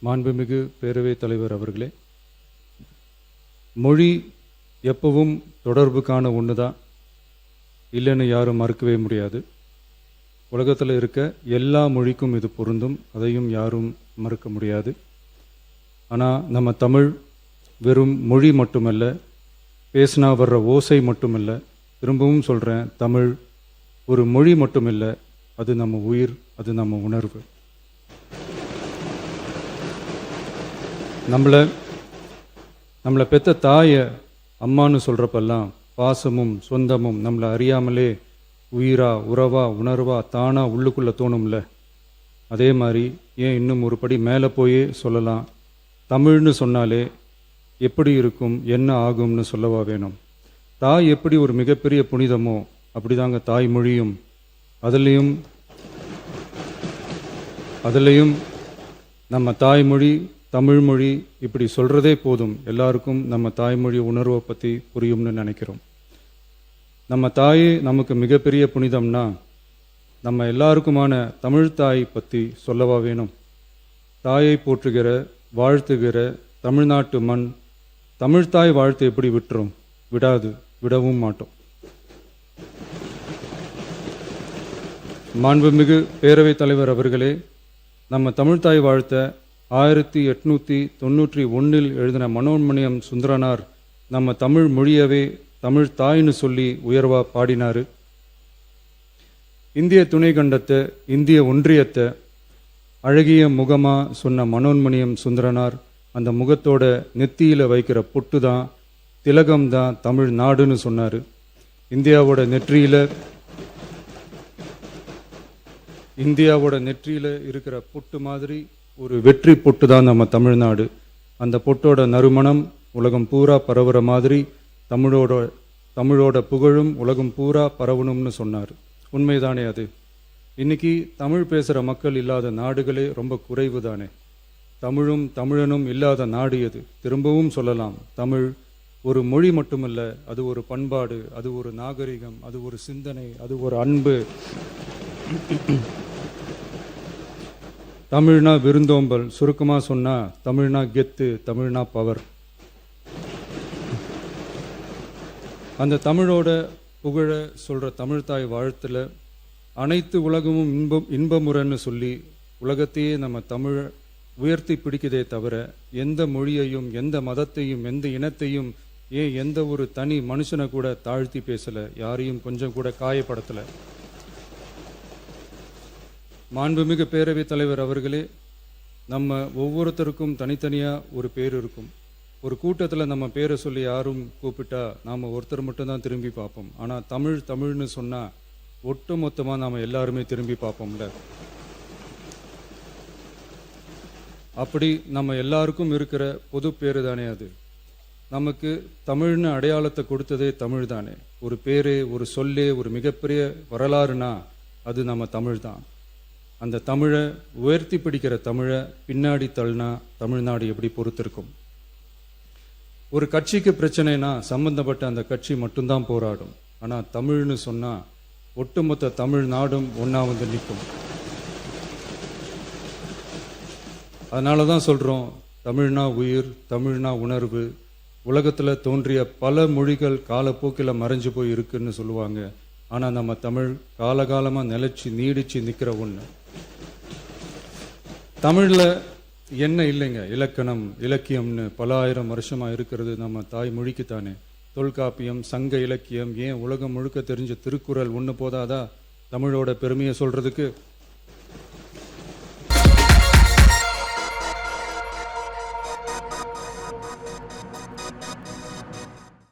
மாண்புமிகு பேரவைத் தலைவர் அவர்களே, மொழி எப்பவும் தொடர்புக்கான ஒன்று தான், இல்லைன்னு யாரும் மறுக்கவே முடியாது. உலகத்தில் இருக்க எல்லா மொழிக்கும் இது பொருந்தும், அதையும் யாரும் மறுக்க முடியாது. ஆனால் நம்ம தமிழ் வெறும் மொழி மட்டுமல்ல, பேசினா வர்ற ஓசை மட்டுமல்ல, திரும்பவும் சொல்கிறேன், தமிழ் ஒரு மொழி மட்டுமில்லை, அது நம்ம உயிர், அது நம்ம உணர்வு. நம்மளை பெற்ற தாயை அம்மானு சொல்கிறப்பெல்லாம் பாசமும் சொந்தமும் நம்மளை அறியாமலே உயிரா உறவா உணர்வா தானா உள்ளுக்குள்ளே தோணும்ல. அதே மாதிரி ஏன் இன்னும் ஒரு படி மேலே போயே சொல்லலாம், தமிழ்னு சொன்னாலே எப்படி இருக்கும், என்ன ஆகும்னு சொல்லவா வேணும். தாய் எப்படி ஒரு மிகப்பெரிய புனிதமோ அப்படிதாங்க தாய்மொழியும். அதுலேயும் நம்ம தாய்மொழி தமிழ்மொழி இப்படி சொல்கிறதே போதும், எல்லாருக்கும் நம்ம தாய்மொழி உணர்வை பற்றி புரியும்னு நினைக்கிறோம். நம்ம தாயே நமக்கு மிகப்பெரிய புனிதம்னா நம்ம எல்லாருக்குமான தமிழ் தாய் பற்றி சொல்லவா வேணும். தாயை போற்றுகிற வாழ்த்துகிற தமிழ்நாட்டு மண் தமிழ்தாய் வாழ்த்து எப்படி விட்டுரும்? விடாது, விடவும் மாட்டோம். மாண்புமிகு பேரவைத் தலைவர் அவர்களே, நம்ம தமிழ்தாய் வாழ்த்த 1891 எழுதின மனோன்மணியம் சுந்தரனார் நம்ம தமிழ் மொழியவே தமிழ் தாய்னு சொல்லி உயர்வா பாடினாரு. இந்திய துணை கண்டத்தை, இந்திய ஒன்றியத்தை அழகிய முகமா சொன்ன மனோன்மணியம் சுந்தரனார் அந்த முகத்தோட நெத்தியில வைக்கிற பொட்டு தான், திலகம் தான் தமிழ் நாடுன்னு சொன்னாரு. இந்தியாவோட நெற்றியில இருக்கிற பொட்டு மாதிரி ஒரு வெற்றி பொட்டு தான் நம்ம தமிழ்நாடு. அந்த பொட்டோட நறுமணம் உலகம் பூரா பரவுற மாதிரி தமிழோட புகழும் உலகம் பூரா பரவணும்னு சொன்னார். உண்மைதானே அது? இன்னைக்கு தமிழ் பேசுகிற மக்கள் இல்லாத நாடுகளே ரொம்ப குறைவு தானே. தமிழும் தமிழனும் இல்லாத நாடு எது? திரும்பவும் சொல்லலாம், தமிழ் ஒரு மொழி மட்டுமல்ல, அது ஒரு பண்பாடு, அது ஒரு நாகரிகம், அது ஒரு சிந்தனை, அது ஒரு அன்பு. தமிழ்னா விருந்தோம்பல், சுருக்கமாக சொன்னா தமிழ்னா கெத்து, தமிழ்னா பவர். அந்த தமிழோட புகழ சொல்ற தமிழ்தாய் வாழ்த்துல அனைத்து உலகமும் இன்பமுறன்னு சொல்லி உலகத்தையே நம்ம தமிழ் உயர்த்தி பிடிக்குதே தவிர எந்த மொழியையும் எந்த மதத்தையும் எந்த இனத்தையும் ஏன் எந்த ஒரு தனி மனுஷனை கூட தாழ்த்தி பேசல, யாரையும் கொஞ்சம் கூட காயப்படுத்தல. மாண்புமிகு பேரவைத் தலைவர் அவர்களே, நம்ம ஒவ்வொருத்தருக்கும் தனித்தனியா ஒரு பேர் இருக்கும். ஒரு கூட்டத்தில் நம்ம பேரை சொல்லி யாரும் கூப்பிட்டா நாம் ஒருத்தர் மட்டும்தான் திரும்பி பார்ப்போம். ஆனால் தமிழ்னு சொன்னால் ஒட்டு மொத்தமாக நாம் எல்லாருமே திரும்பி பார்ப்போம்ல. அப்படி நம்ம எல்லாருக்கும் இருக்கிற பொது பேரு தானே அது. நமக்கு தமிழ்னு அடையாளத்தை கொடுத்ததே தமிழ் தானே. ஒரு பேரு, ஒரு சொல்லே, ஒரு மிகப்பெரிய வரலாறுனா அது நம்ம தமிழ் தான். அந்த தமிழை உயர்த்தி பிடிக்கிற தமிழை பின்னாடி தள்ளினா தமிழ்நாடு எப்படி பொறுத்திருக்கும்? ஒரு கட்சிக்கு பிரச்சனைனா சம்பந்தப்பட்ட அந்த கட்சி மட்டும்தான் போராடும். ஆனால் தமிழ்னு சொன்னால் ஒட்டுமொத்த தமிழ்நாடும் ஒன்றா வந்து நிற்கும். அதனால தான் சொல்கிறோம், தமிழ்னா உயிர், தமிழ்னா உணர்வு. உலகத்தில் தோன்றிய பல மொழிகள் காலப்போக்கில் மறைஞ்சு போய் இருக்குன்னு சொல்லுவாங்க. ஆனால் நம்ம தமிழ் காலகாலமாக நிலைச்சி நீடிச்சு நிற்கிற ஒன்று. தமிழில் என்ன இல்லைங்க, இலக்கணம் இலக்கியம்னு பல ஆயிரம் வருஷமாக இருக்கிறது நம்ம தாய் மொழிக்குத்தானே. தொல்காப்பியம், சங்க இலக்கியம், ஏன் உலகம் முழுக்க தெரிஞ்ச திருக்குறள் ஒன்று போதாதா தமிழோட பெருமையை சொல்கிறதுக்கு?